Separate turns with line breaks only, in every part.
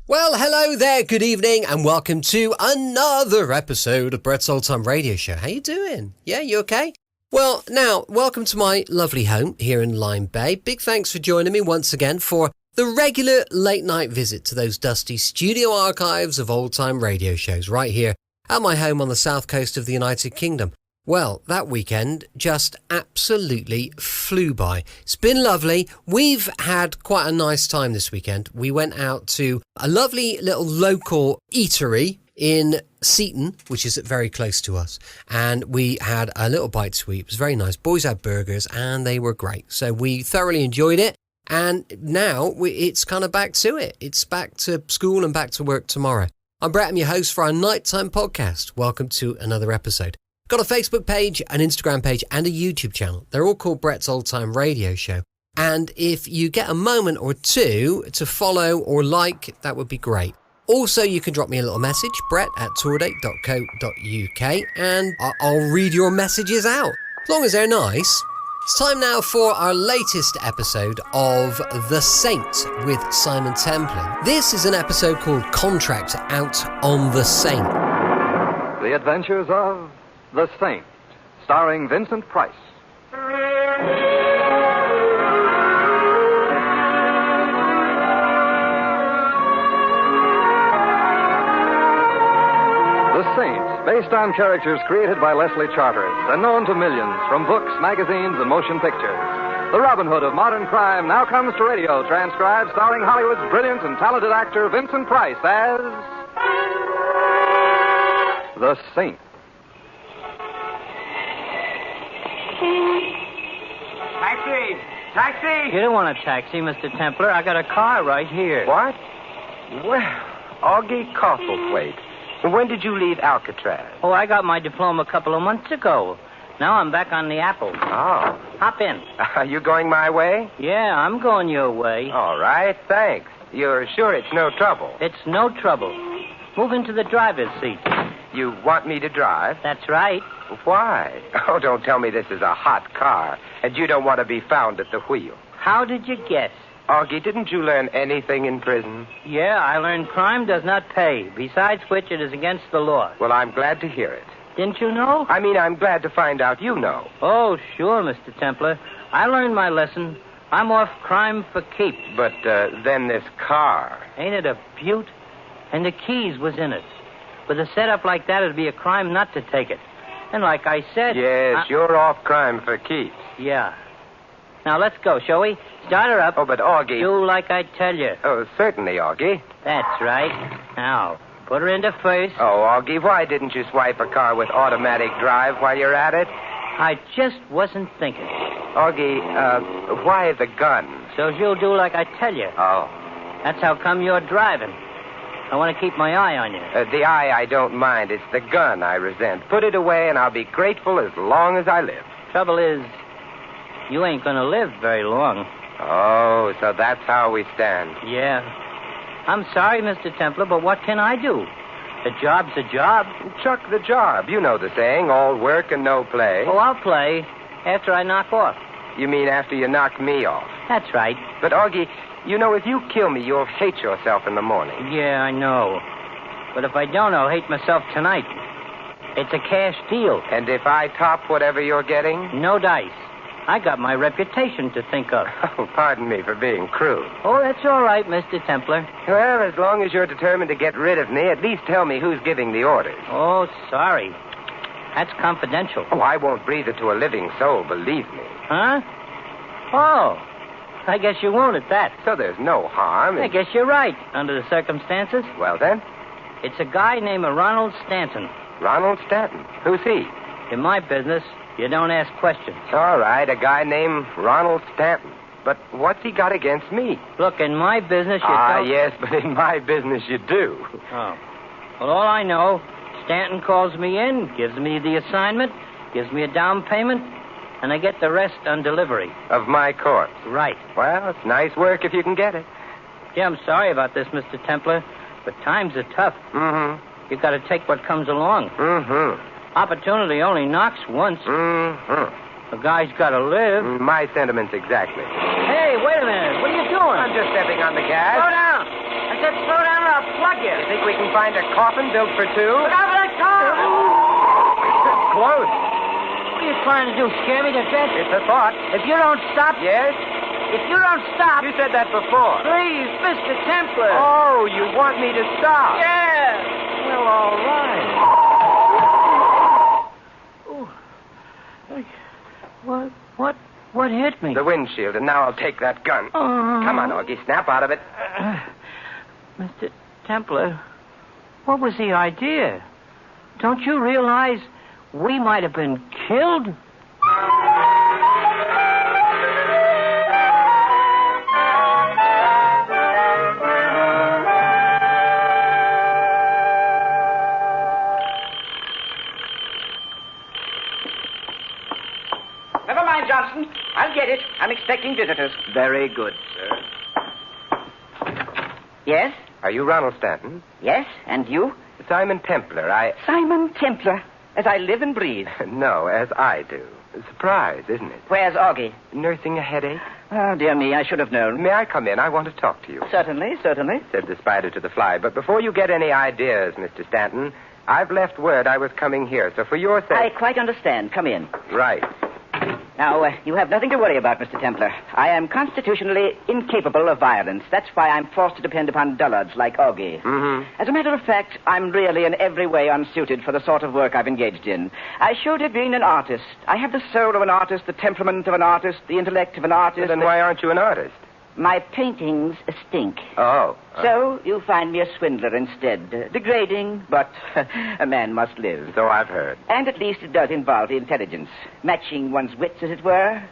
Well, hello there, good evening, and welcome to another episode of Brett's Old Time Radio Show. How you doing? Yeah, you okay? Well, now, welcome to my lovely home here in Lyme Bay. Big thanks for joining me once again for the regular late-night visit to those dusty studio archives of old-time radio shows right here at my home on the south coast of the United Kingdom. Well, that weekend just absolutely flew by. It's been lovely. We've had quite a nice time this weekend. We went out to a lovely little local eatery in Seaton, which is very close to us. And we had a little bite to eat. It was very nice. Boys had burgers and they were great. So we thoroughly enjoyed it. And now it's kind of back to it. It's back to school and back to work tomorrow. I'm Brett, I'm your host for our Nighttime podcast. Welcome to another episode. Got a Facebook page, an Instagram page, and a YouTube channel. They're all called Brett's Old Time Radio Show. And if you get a moment or two to follow or like, that would be great. Also, you can drop me a little message, brett@tourdate.co.uk, and I'll read your messages out, as long as they're nice. It's time now for our latest episode of The Saint with Simon Templin. This is an episode called Contract Out on the Saint.
The Adventures of The Saint, starring Vincent Price. The Saint, based on characters created by Leslie Charteris and known to millions from books, magazines, and motion pictures. The Robin Hood of modern crime now comes to radio, transcribed, starring Hollywood's brilliant and talented actor Vincent Price as The Saint.
Taxi!
You don't want a taxi, Mr. Templar. I got a car right here.
What? Well, Augie Coffleplate. When did you leave Alcatraz?
Oh, I got my diploma a couple of months ago. Now I'm back on the Apple.
Oh.
Hop in.
Are you going my way?
Yeah, I'm going your way.
All right, thanks. You're sure it's no trouble?
It's no trouble. Move into the driver's seat.
You want me to drive?
That's right.
Why? Oh, don't tell me this is a hot car, and you don't want to be found at the wheel.
How did you guess?
Augie, didn't you learn anything in prison?
Yeah, I learned crime does not pay, besides which it is against the law.
Well, I'm glad to hear it.
Didn't you know?
I mean, I'm glad to find out you know.
Oh, sure, Mr. Templar. I learned my lesson. I'm off crime for keeps.
But then this car.
Ain't it a beaut? And the keys was in it. With a setup like that, it'd be a crime not to take it. And like I said...
Yes, you're off crime for keeps.
Yeah. Now, let's go, shall we? Start her up.
Oh, but Augie...
Do like I tell you.
Oh, certainly, Augie.
That's right. Now, put her into first.
Oh, Augie, why didn't you swipe a car with automatic drive while you're at it?
I just wasn't thinking.
Augie, why the gun?
So you'll do like I tell you.
Oh.
That's how come you're driving. I want to keep my eye on you.
The eye I don't mind. It's the gun I resent. Put it away and I'll be grateful as long as I live.
Trouble is, you ain't going to live very long.
Oh, so that's how we stand.
Yeah. I'm sorry, Mr. Templar, but what can I do? A job's a job.
Chuck the job. You know the saying, all work and no play.
Oh, I'll play after I knock off.
You mean after you knock me off?
That's right.
But, Augie, you know, if you kill me, you'll hate yourself in the morning.
Yeah, I know. But if I don't, I'll hate myself tonight. It's a cash deal.
And if I top whatever you're getting?
No dice. I got my reputation to think of.
Oh, pardon me for being crude.
Oh, that's all right, Mr. Templar.
Well, as long as you're determined to get rid of me, at least tell me who's giving the orders.
Oh, sorry. That's confidential.
Oh, I won't breathe it to a living soul, believe me.
Huh? Oh, I guess you won't at that.
So there's no harm in...
I guess you're right, under the circumstances.
Well, then?
It's a guy named Ronald Stanton.
Ronald Stanton? Who's he?
In my business, you don't ask questions.
All right, a guy named Ronald Stanton. But what's he got against me?
Look, in my business, you don't...
yes, but in my business you do.
Oh. Well, all I know, Stanton calls me in, gives me the assignment, gives me a down payment, and I get the rest on delivery.
Of my corpse?
Right.
Well, it's nice work if you can get it.
Yeah, I'm sorry about this, Mr. Templar, but times are tough.
Mm-hmm.
You got to take what comes along.
Mm-hmm.
Opportunity only knocks once.
Mm-hmm.
A guy's got to live.
My sentiments exactly.
Hey, wait a minute. What are you doing?
I'm just stepping on the gas.
Slow down. I said slow down or I'll
plug is. Think we can find a coffin built for two?
Look out for that car!
It's close.
What are you trying to do, scare me to death?
It's a thought.
If you don't stop...
Yes?
If you don't stop...
You said that before.
Please, Mr. Templar.
Oh, you want me to stop?
Yeah.
Well, all right.
What hit me?
The windshield, and now I'll take that gun. Come on, Augie, snap out of it.
Mr. Templar, what was the idea? Don't you realize we might have been killed?
Never mind, Johnson. I'll get it. I'm expecting visitors.
Very good, sir.
Yes?
Are you Ronald Stanton?
Yes? And you?
Simon Templar.
Simon Templar. As I live and breathe.
No, as I do. A surprise, isn't it?
Where's Augie?
Nursing a headache?
Oh, dear me, I should have known.
May I come in? I want to talk to you.
Certainly, certainly.
Said the spider to the fly. But before you get any ideas, Mr. Stanton, I've left word I was coming here. So for your sake...
I quite understand. Come in.
Right.
Now, you have nothing to worry about, Mr. Templar. I am constitutionally incapable of violence. That's why I'm forced to depend upon dullards like Augie.
Mm-hmm.
As a matter of fact, I'm really in every way unsuited for the sort of work I've engaged in. I should have been an artist. I have the soul of an artist, the temperament of an artist, the intellect of an artist.
Then why aren't you an artist?
My paintings stink.
Oh.
So you find me a swindler instead. Degrading, but a man must live.
So I've heard.
And at least it does involve intelligence. Matching one's wits, as it were.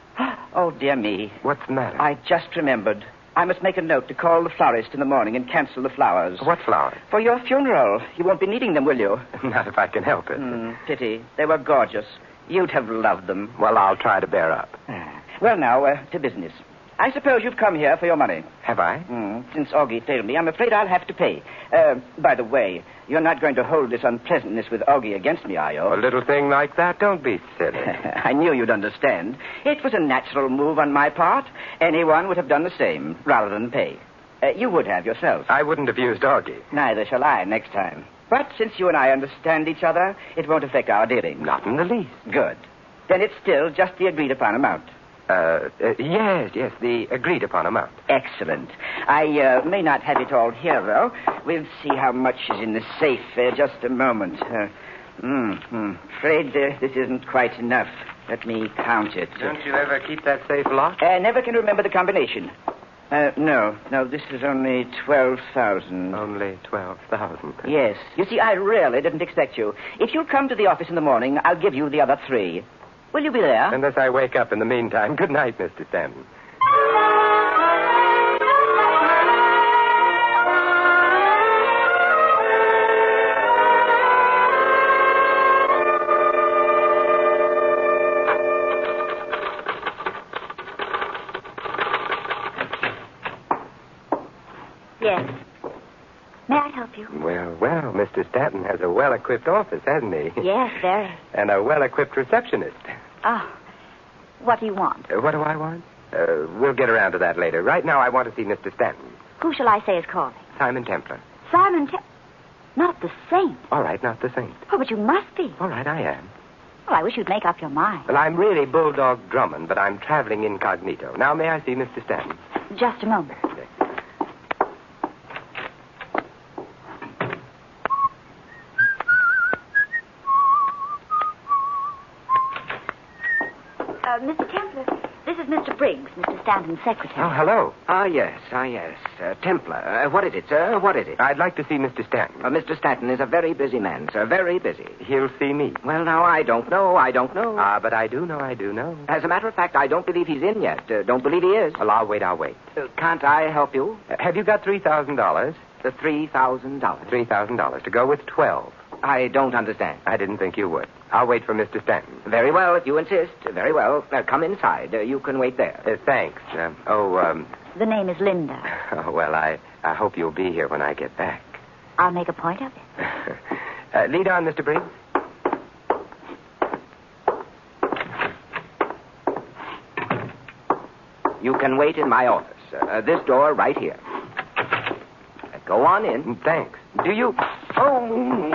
Oh, dear me.
What's the matter?
I just remembered. I must make a note to call the florist in the morning and cancel the flowers.
What flowers?
For your funeral. You won't be needing them, will you?
Not if I can help it.
Pity. They were gorgeous. You'd have loved them.
Well, I'll try to bear up.
Well, now, to business. I suppose you've come here for your money.
Have I?
Since Augie failed me, I'm afraid I'll have to pay. By the way, you're not going to hold this unpleasantness with Augie against me, are you?
A little thing like that? Don't be silly.
I knew you'd understand. It was a natural move on my part. Anyone would have done the same, rather than pay. You would have yourself.
I wouldn't have used Augie.
Neither shall I next time. But since you and I understand each other, it won't affect our dealings.
Not in the least.
Good. Then it's still just the agreed-upon amount.
Yes, the agreed-upon amount.
Excellent. I may not have it all here, though. We'll see how much is in the safe. Just a moment. Afraid this isn't quite enough. Let me count it.
Don't you ever keep that safe locked?
Never can remember the combination. No, this is only 12,000.
Only 12,000.
Yes. You see, I really didn't expect you. If you'll come to the office in the morning, I'll give you the other 3. Will you be there?
Unless I wake up in the meantime. Good night, Mr. Stanton.
Yes. May I help you?
Well, Mr. Stanton has a well-equipped office, hasn't he?
Yes, very.
And a well-equipped receptionist.
Oh. What do you want?
What do I want? We'll get around to that later. Right now, I want to see Mr. Stanton.
Who shall I say is calling?
Simon Templar.
Simon Not the saint.
All right, not the saint.
Oh, but you must be.
All right, I am.
Well, I wish you'd make up your mind.
Well, I'm really Bulldog Drummond, but I'm traveling incognito. Now, may I see Mr. Stanton?
Just a moment. Mr. Templar, this is Mr. Briggs, Mr. Stanton's secretary.
Oh, hello.
Yes. Templar. What is it, sir? What is it?
I'd like to see Mr. Stanton.
Mr. Stanton is a very busy man, sir. Very busy.
He'll see me.
Well, now, I don't know.
But I do know.
As a matter of fact, I don't believe he's in yet. Don't believe he is.
Well, I'll wait.
Can't I help you?
Have you got $3,000?
The $3,000.
$3,000 to go with 12.
I don't understand.
I didn't think you would. I'll wait for Mr. Stanton.
Very well, if you insist. Very well. Come inside. You can wait there.
Thanks.
The name is Linda.
Oh, well, I hope you'll be here when I get back.
I'll make a point of it.
Lead on, Mr. Briggs.
You can wait in my office. This door right here. Go on in.
Thanks. Do you... Oh...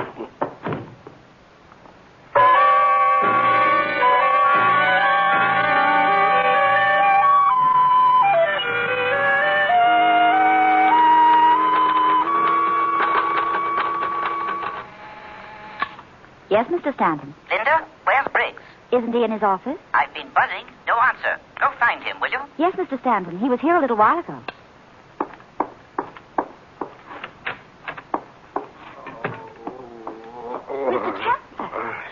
Yes, Mr. Stanton.
Linda, where's Briggs?
Isn't he in his office?
I've been buzzing. No answer. Go find him, will you?
Yes, Mr. Stanton. He was here a little while ago. Mr. Templar.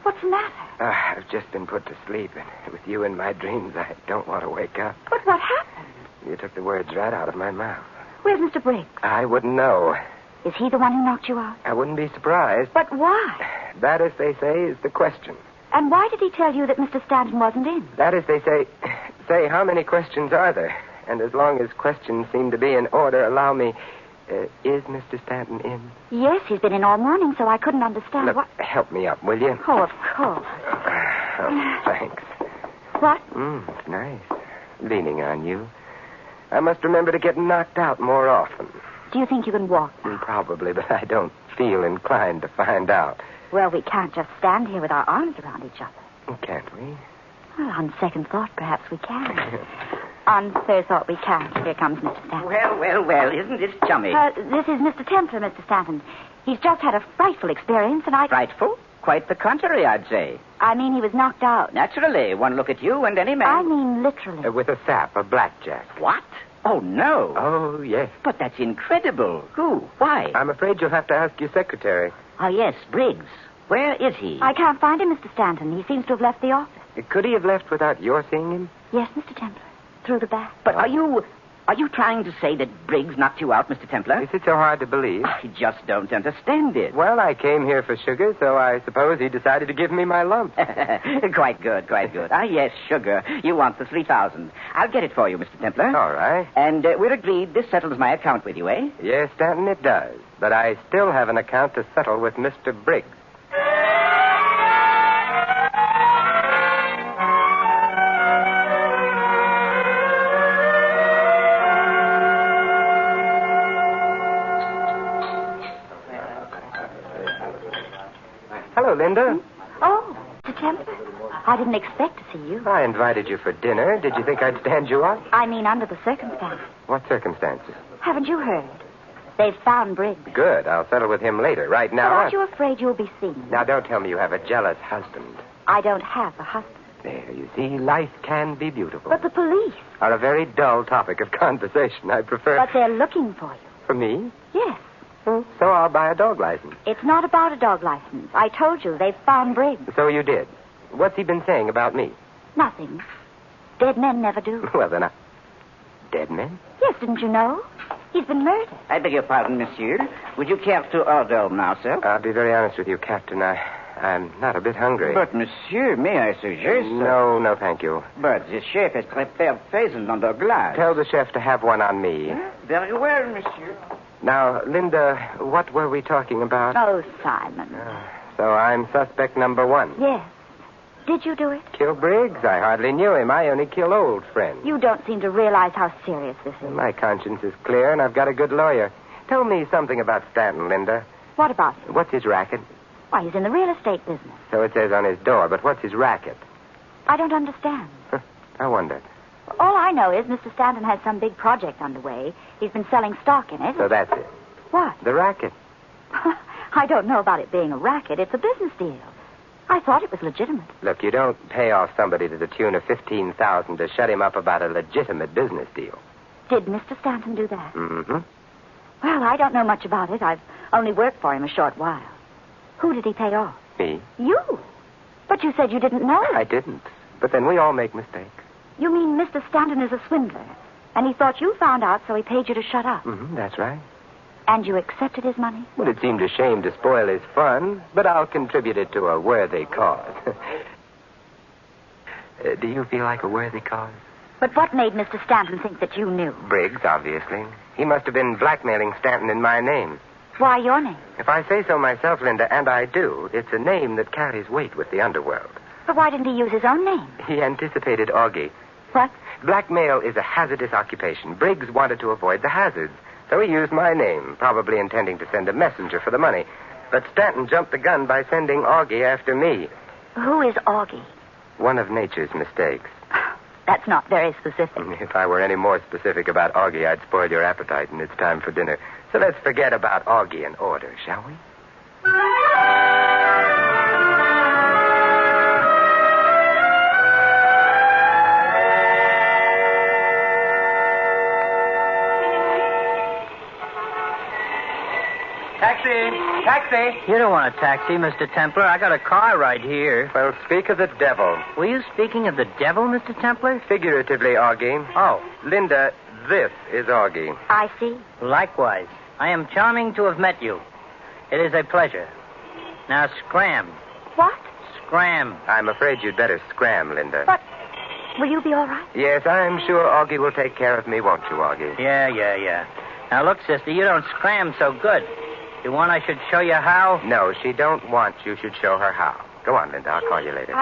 What's the matter?
I've just been put to sleep, and with you in my dreams, I don't want to wake up.
But what happened?
You took the words right out of my mouth.
Where's Mr. Briggs?
I wouldn't know.
Is he the one who knocked you out?
I wouldn't be surprised.
But why?
That, as they say, is the question.
And why did he tell you that Mr. Stanton wasn't in?
That, as they say, how many questions are there? And as long as questions seem to be in order, allow me... is Mr. Stanton in?
Yes, he's been in all morning, so I couldn't understand
Look,
what...
help me up, will you?
Oh, of course.
Oh, thanks.
What?
It's nice. Leaning on you. I must remember to get knocked out more often.
Do you think you can walk now?
Probably, but I don't feel inclined to find out.
Well, we can't just stand here with our arms around each other.
Can't we?
Well, on second thought, perhaps we can. On third thought, we can't. Here comes Mr. Stanton.
Well, isn't this chummy?
This is Mr. Templar, Mr. Stanton. He's just had a frightful experience, and
Frightful? Quite the contrary, I'd say.
I mean, he was knocked out.
Naturally, one look at you and any man...
I mean, literally.
With a sap, a blackjack.
What? Oh, no.
Oh, yes.
But that's incredible. Who? Why?
I'm afraid you'll have to ask your secretary.
Oh, yes, Briggs. Where is he?
I can't find him, Mr. Stanton. He seems to have left the office.
Could he have left without your seeing him?
Yes, Mr. Templar. Through the back.
But are you trying to say that Briggs knocked you out, Mr. Templar?
Is it so hard to believe?
I just don't understand it.
Well, I came here for sugar, so I suppose he decided to give me my lump.
Quite good, quite good. Ah, yes, sugar. You want the 3,000. I'll get it for you, Mr. Templar.
All right.
And we're agreed this settles my account with you, eh?
Yes, Stanton, it does. But I still have an account to settle with Mr. Briggs. Hello, Linda.
Oh, Mr. Templar. I didn't expect to see you.
I invited you for dinner. Did you think I'd stand you up?
I mean, under the circumstances.
What circumstances?
Haven't you heard? They've found Briggs.
Good. I'll settle with him later. Right now...
But aren't you afraid you'll be seen?
Now, don't tell me you have a jealous husband.
I don't have a husband.
There, you see, life can be beautiful.
But the police.
Are a very dull topic of conversation. I prefer...
But they're looking for you.
For me?
Yes.
So I'll buy a dog license.
It's not about a dog license. I told you, they've found Briggs.
So you did. What's he been saying about me?
Nothing. Dead men never do.
Well, then Dead men?
Yes, didn't you know? He's been murdered.
I beg your pardon, monsieur. Would you care to order now, sir?
I'll be very honest with you, Captain. I'm not a bit hungry.
But, monsieur, may I suggest...
No, thank you.
But the chef has prepared pheasant under glass.
Tell the chef to have one on me.
Very well, monsieur.
Now, Linda, what were we talking about?
Oh, Simon.
So I'm suspect number one.
Yes. Did you do it?
Kill Briggs? I hardly knew him. I only kill old friends.
You don't seem to realize how serious this is.
My conscience is clear, and I've got a good lawyer. Tell me something about Stanton, Linda.
What about him?
What's his racket?
Why, he's in the real estate business.
So it says on his door, but what's his racket?
I don't understand.
I wonder.
All I know is Mr. Stanton has some big project underway. He's been selling stock in it.
So that's it.
What?
The racket.
I don't know about it being a racket. It's a business deal. I thought it was legitimate.
Look, you don't pay off somebody to the tune of $15,000 to shut him up about a legitimate business deal.
Did Mr. Stanton do that?
Mm-hmm.
Well, I don't know much about it. I've only worked for him a short while. Who did he pay off?
Me?
You? But you said you didn't know.
I didn't. But then we all make mistakes.
You mean Mr. Stanton is a swindler, and he thought you found out, so he paid you to shut up.
Mm-hmm, that's right.
And you accepted his money?
Well, it seemed a shame to spoil his fun, but I'll contribute it to a worthy cause. Do you feel like a worthy cause?
But what made Mr. Stanton think that you knew?
Briggs, obviously. He must have been blackmailing Stanton in my name.
Why your name?
If I say so myself, Linda, and I do, it's a name that carries weight with the underworld.
But why didn't he use his own name?
He anticipated Augie.
What?
Blackmail is a hazardous occupation. Briggs wanted to avoid the hazards, So he used my name, probably intending to send a messenger for the money. But Stanton jumped the gun by sending Augie after me.
Who is Augie?
One of nature's mistakes.
That's not very specific.
If I were any more specific about Augie, I'd spoil your appetite, and it's time for dinner. So let's forget about Augie and order, shall we?
Taxi! You don't want a taxi, Mr. Templar. I got a car right here.
Well, speak of the devil.
Were you speaking of the devil, Mr. Templar?
Figuratively, Augie.
Oh.
Linda, this is Augie.
I see.
Likewise. I am charming to have met you. It is a pleasure. Now, scram.
What?
Scram.
I'm afraid you'd better scram, Linda.
But will you be all right?
Yes, I'm sure Augie will take care of me, won't you, Augie?
Yeah. Now, look, sister, you don't scram so good. You want I should show you how?
No, she don't want you should show her how. Go on, Linda. I'll call you later.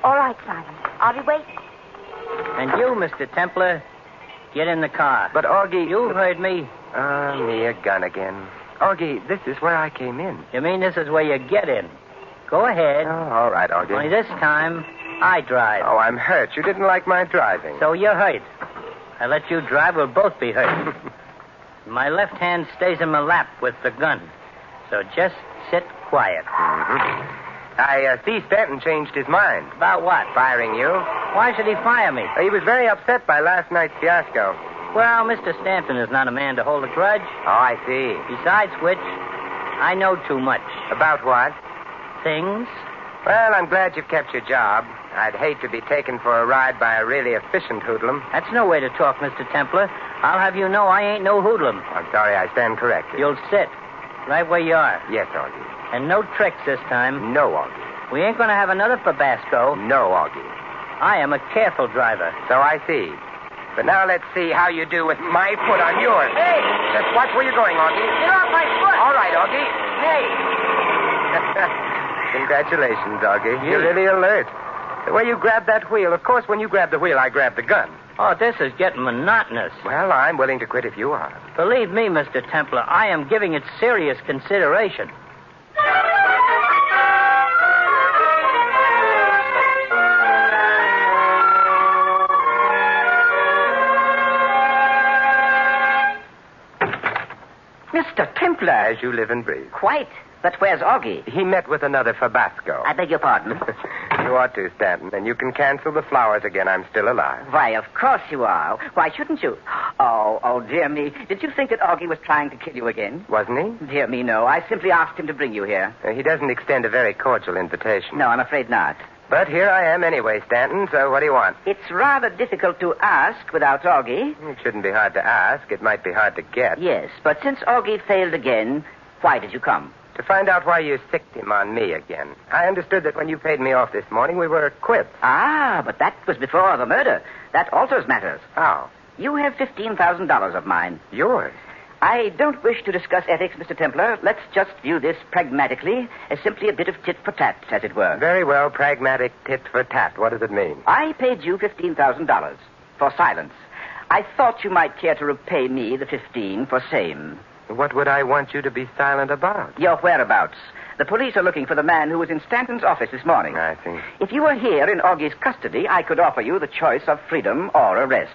All right, Simon. I'll be waiting.
And you, Mr. Templar, get in the car.
But, Augie...
You heard me.
Me a gun again. Augie, this is where I came in.
You mean this is where you get in? Go ahead.
Oh, all right, Augie.
Only this time, I drive.
Oh, I'm hurt. You didn't like my driving.
So you're hurt. I let you drive, we'll both be hurt. My left hand stays in my lap with the gun. So just sit quiet.
Mm-hmm. I see Stanton changed his mind.
About what?
Firing you.
Why should he fire me?
He was very upset by last night's fiasco.
Well, Mr. Stanton is not a man to hold a grudge.
Oh, I see.
Besides which, I know too much.
About what?
Things.
Well, I'm glad you've kept your job. I'd hate to be taken for a ride by a really efficient hoodlum.
That's no way to talk, Mr. Templar. I'll have you know I ain't no hoodlum.
I'm sorry, I stand corrected.
You'll sit right where you are.
Yes, Augie.
And no tricks this time.
No, Augie.
We ain't going to have another Fabasco.
No, Augie.
I am a careful driver.
So I see. But now let's see how you do with my foot on yours.
Hey!
Just watch where you're going, Augie.
Get off my foot!
All right, Augie.
Hey!
Congratulations, Augie.
Yeah.
You're really alert. The way you grabbed that wheel, of course, when you grab the wheel, I grab the gun.
Oh, this is getting monotonous.
Well, I'm willing to quit if you are.
Believe me, Mr. Templar, I am giving it serious consideration.
Mr. Templar.
As you live and breathe.
Quite. But where's Augie?
He met with another Fabasco.
I beg your pardon.
You ought to, Stanton, and you can cancel the flowers again. I'm still alive.
Why, of course you are. Why shouldn't you? Oh, dear me. Did you think that Augie was trying to kill you again?
Wasn't he?
Dear me, no. I simply asked him to bring you here.
He doesn't extend a very cordial invitation.
No, I'm afraid not.
But here I am anyway, Stanton, so what do you want?
It's rather difficult to ask without Augie.
It shouldn't be hard to ask. It might be hard to get.
Yes, but since Augie failed again, why did you come?
To find out why you sicked him on me again. I understood that when you paid me off this morning, we were quits.
Ah, but that was before the murder. That alters matters.
How?
You have $15,000 of mine.
Yours?
I don't wish to discuss ethics, Mr. Templar. Let's just view this pragmatically as simply a bit of tit for tat, as it were.
Very well, pragmatic tit for tat. What does it mean?
I paid you $15,000 for silence. I thought you might care to repay me the 15 for same.
What would I want you to be silent about?
Your whereabouts. The police are looking for the man who was in Stanton's office this morning.
I see.
If you were here in Augie's custody, I could offer you the choice of freedom or arrest.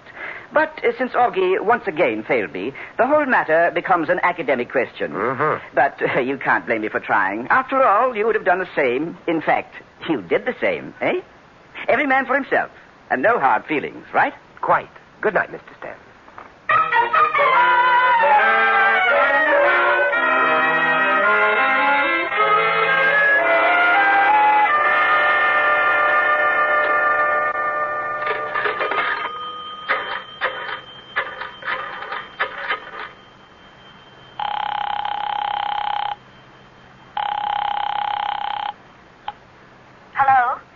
But since Augie once again failed me, the whole matter becomes an academic question.
Mm-hmm.
But you can't blame me for trying. After all, you would have done the same. In fact, you did the same, eh? Every man for himself. And no hard feelings, right?
Quite. Good night, Mr. Stanton.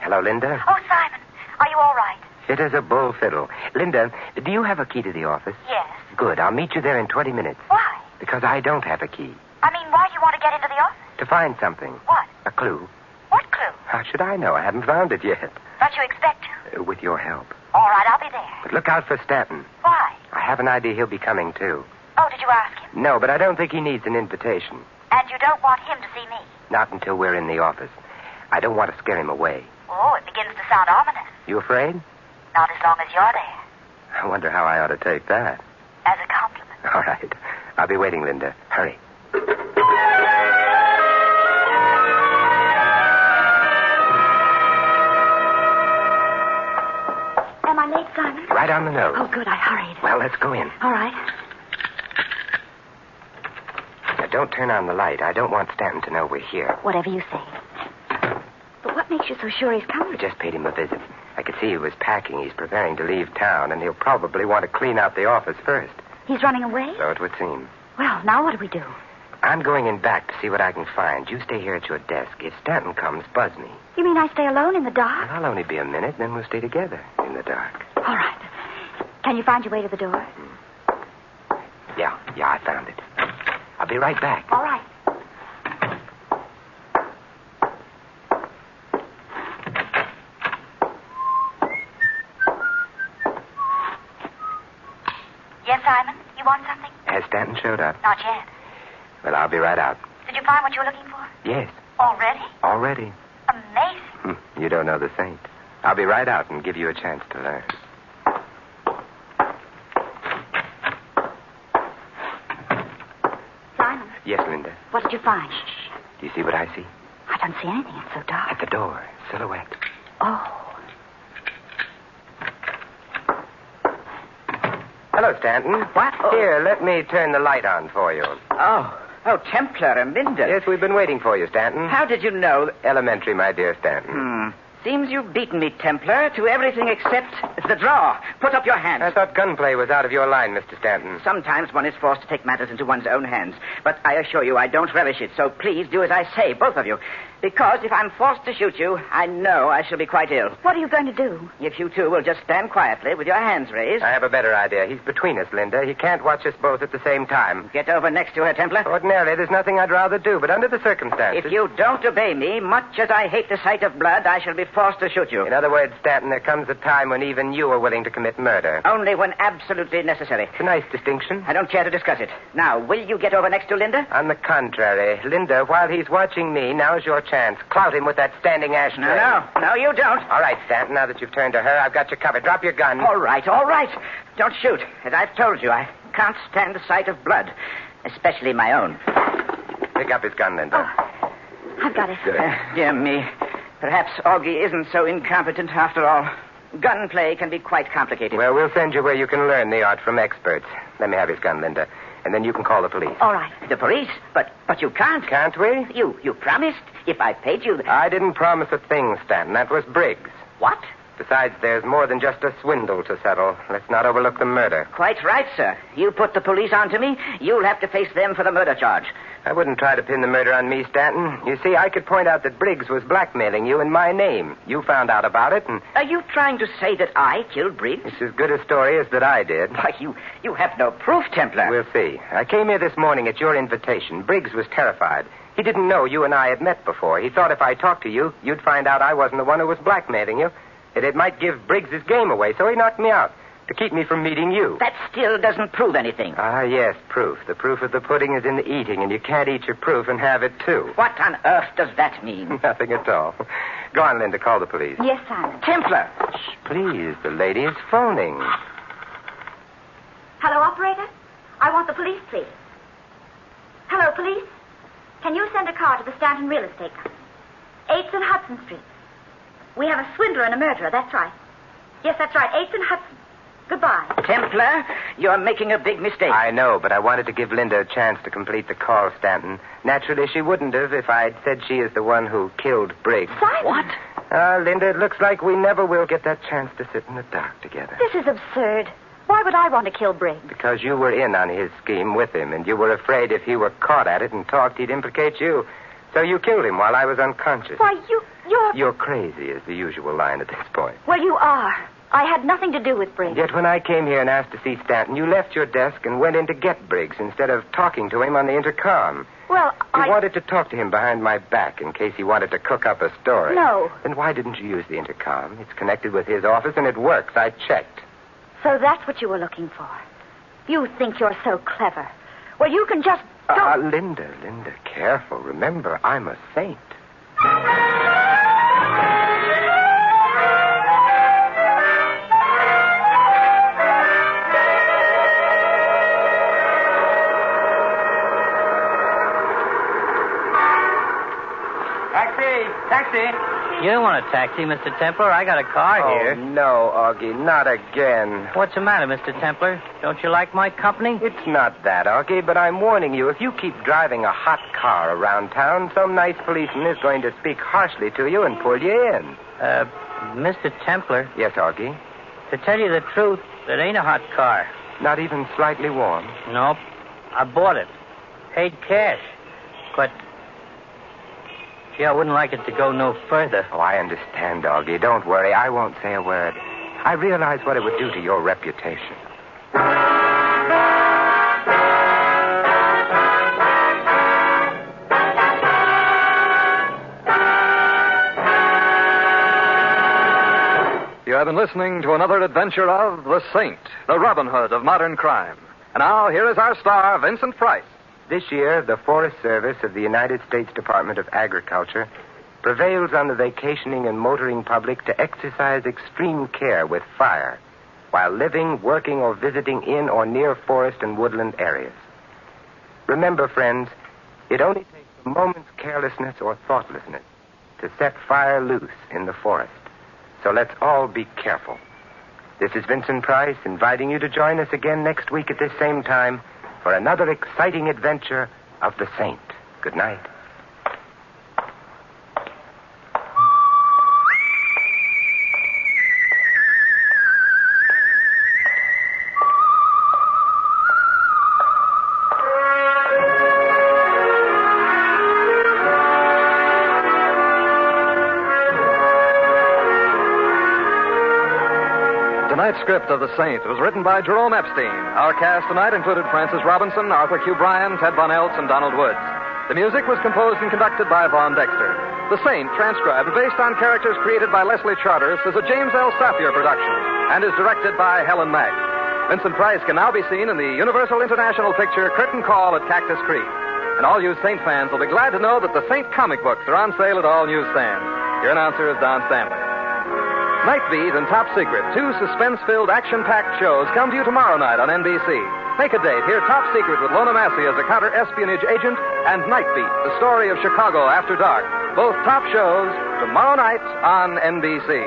Hello, Linda.
Oh, Simon, are you all right?
Fit as a bull fiddle. Linda, do you have a key to the office?
Yes.
Good. I'll meet you there in 20 minutes.
Why?
Because I don't have a key.
I mean, why do you want to get into the office?
To find something.
What?
A clue.
What clue?
How should I know? I haven't found it yet.
Don't you expect to?
With your help.
All right, I'll be there.
But look out for Stanton.
Why?
I have an idea he'll be coming, too.
Oh, did you ask him?
No, but I don't think he needs an invitation.
And you don't want him to see me?
Not until we're in the office. I don't want to scare him away.
Oh, it begins to sound ominous.
You afraid?
Not as long as you're there.
I wonder how I ought to take that.
As a compliment.
All right. I'll be waiting, Linda. Hurry.
Am I late, Simon?
Right on the nose.
Oh, good. I hurried.
Well, let's go in.
All right.
Now, don't turn on the light. I don't want Stanton to know we're here.
Whatever you say. But what makes you so sure he's coming?
I just paid him a visit. I could see he was packing. He's preparing to leave town, and he'll probably want to clean out the office first.
He's running away?
So it would seem.
Well, now what do we do?
I'm going in back to see what I can find. You stay here at your desk. If Stanton comes, buzz me.
You mean I stay alone in the dark?
I'll only be a minute, then we'll stay together in the dark.
All right. Can you find your way to the door?
Yeah, I found it. I'll be right back.
All right. Yes, Simon? You want something?
Has Stanton showed up?
Not yet.
Well, I'll be right out.
Did you find what you were looking for?
Yes,
Already?
already.
Amazing.
You don't know the saint. I'll be right out and give you a chance to learn.
Simon,
Yes, Linda.
what did you find?
Do you see what I see?
I don't see anything. It's so dark.
At the door. Silhouette.
Oh.
Hello, Stanton.
What? Oh.
Here, let me turn the light on for you.
Oh, Templar and Linda.
Yes, we've been waiting for you, Stanton.
How did you know?
Elementary, my dear Stanton.
Seems you've beaten me, Templar, to everything except the draw. Put up your hands.
I thought gunplay was out of your line, Mr. Stanton.
Sometimes one is forced to take matters into one's own hands. But I assure you I don't relish it, so please do as I say, both of you. Because if I'm forced to shoot you, I know I shall be quite ill.
What are you going to do?
If you two will just stand quietly with your hands raised.
I have a better idea. He's between us, Linda. He can't watch us both at the same time.
Get over next to her, Templar.
Ordinarily, there's nothing I'd rather do, but under the circumstances...
If you don't obey me, much as I hate the sight of blood, I shall be forced to shoot you.
In other words, Stanton, there comes a time when even you are willing to commit murder.
Only when absolutely necessary.
It's a nice distinction.
I don't care to discuss it. Now, will you get over next to Linda?
On the contrary, Linda, while he's watching me, now's your chance. Clout him with that standing ashtray.
No, you don't.
All right, Stanton, now that you've turned to her, I've got you covered. Drop your gun.
All right. Don't shoot. As I've told you, I can't stand the sight of blood, especially my own.
Pick up his gun, Linda.
Oh, I've got it.
Good.
Dear me. Perhaps Augie isn't so incompetent after all. Gunplay can be quite complicated.
Well, we'll send you where you can learn the art from experts. Let me have his gun, Linda. And then you can call the police.
All right.
The police? But you can't.
Can't we?
You promised. If I paid you...
I didn't promise a thing, Stanton. That was Briggs.
What?
Besides, there's more than just a swindle to settle. Let's not overlook the murder.
Quite right, sir. You put the police onto me, you'll have to face them for the murder charge.
I wouldn't try to pin the murder on me, Stanton. You see, I could point out that Briggs was blackmailing you in my name. You found out about it, and...
Are you trying to say that I killed Briggs?
It's as good a story as that I did.
Why, you have no proof, Templar.
We'll see. I came here this morning at your invitation. Briggs was terrified. He didn't know you and I had met before. He thought if I talked to you, you'd find out I wasn't the one who was blackmailing you. That it might give Briggs his game away, so he knocked me out to keep me from meeting you.
That still doesn't prove anything.
Ah, yes, proof. The proof of the pudding is in the eating, and you can't eat your proof and have it, too.
What on earth does that mean?
Nothing at all. Go on, Linda, call the police.
Yes, Simon.
Templar!
Shh, please, the lady is phoning.
Hello, operator? I want the police, please. Hello, police? Can you send a car to the Stanton Real Estate Company? 8th and Hudson Street. We have a swindler and a murderer, that's right. Yes, that's right, 8th and Hudson. Goodbye.
Templar, you're making a big mistake.
I know, but I wanted to give Linda a chance to complete the call, Stanton. Naturally, she wouldn't have if I'd said she is the one who killed Briggs.
Simon!
What?
Linda, it looks like we never will get that chance to sit in the dark together.
This is absurd. Why would I want to kill Briggs?
Because you were in on his scheme with him, and you were afraid if he were caught at it and talked, he'd implicate you. So you killed him while I was unconscious.
Why, you're...
You're crazy is the usual line at this point.
Well, you are. I had nothing to do with Briggs.
Yet when I came here and asked to see Stanton, you left your desk and went in to get Briggs instead of talking to him on the intercom.
Well,
You wanted to talk to him behind my back in case he wanted to cook up a story.
No.
Then why didn't you use the intercom? It's connected with his office and it works. I checked.
So that's what you were looking for. You think you're so clever. Well, you can just... don't...
Linda, careful. Remember, I'm a saint.
Taxi. You don't want a taxi, Mr. Templar. I got a car here.
No, Augie, not again.
What's the matter, Mr. Templar? Don't you like my company?
It's not that, Augie, but I'm warning you, if you keep driving a hot car around town, some nice policeman is going to speak harshly to you and pull you in.
Mr. Templar.
Yes, Augie?
To tell you the truth, it ain't a hot car.
Not even slightly warm?
Nope. I bought it. Paid cash. But... gee, I wouldn't like it to go no further.
Oh, I understand, Augie. Don't worry. I won't say a word. I realize what it would do to your reputation.
You have been listening to another adventure of The Saint, the Robin Hood of modern crime. And now, here is our star, Vincent Price.
This year, the Forest Service of the United States Department of Agriculture prevails on the vacationing and motoring public to exercise extreme care with fire while living, working, or visiting in or near forest and woodland areas. Remember, friends, it only takes a moment's carelessness or thoughtlessness to set fire loose in the forest. So let's all be careful. This is Vincent Price inviting you to join us again next week at this same time for another exciting adventure of the Saint. Good night.
Tonight's script of The Saint was written by Jerome Epstein. Our cast tonight included Francis Robinson, Arthur Q. Bryan, Ted Von Eltz, and Donald Woods. The music was composed and conducted by Vaughn Dexter. The Saint, transcribed based on characters created by Leslie Charteris, is a James L. Safier production and is directed by Helen Mack. Vincent Price can now be seen in the Universal International picture Curtain Call at Cactus Creek. And all you Saint fans will be glad to know that the Saint comic books are on sale at all newsstands. Your announcer is Don Stanley. Night Beat and Top Secret, two suspense-filled, action-packed shows, come to you tomorrow night on NBC. Make a date. Hear Top Secret with Lona Massey as a counter-espionage agent, and Night Beat, the story of Chicago after dark. Both top shows tomorrow night on NBC.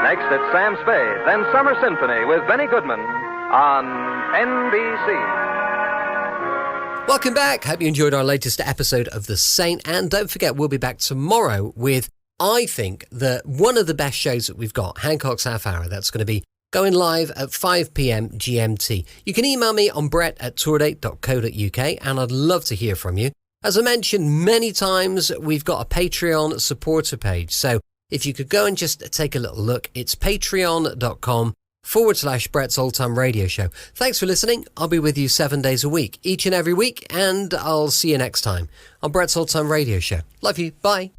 Next, it's Sam Spade, then Summer Symphony with Benny Goodman on NBC.
Welcome back. Hope you enjoyed our latest episode of The Saint. And don't forget, we'll be back tomorrow with, I think, one of the best shows that we've got, Hancock's Half Hour. That's going to be going live at 5 p.m. GMT. You can email me on brett@tourdate.co.uk, and I'd love to hear from you. As I mentioned many times, we've got a Patreon supporter page. So if you could go and just take a little look, it's patreon.com/Brett's Old Time Radio Show. Thanks for listening. I'll be with you 7 days a week, each and every week, and I'll see you next time on Brett's Old Time Radio Show. Love you. Bye.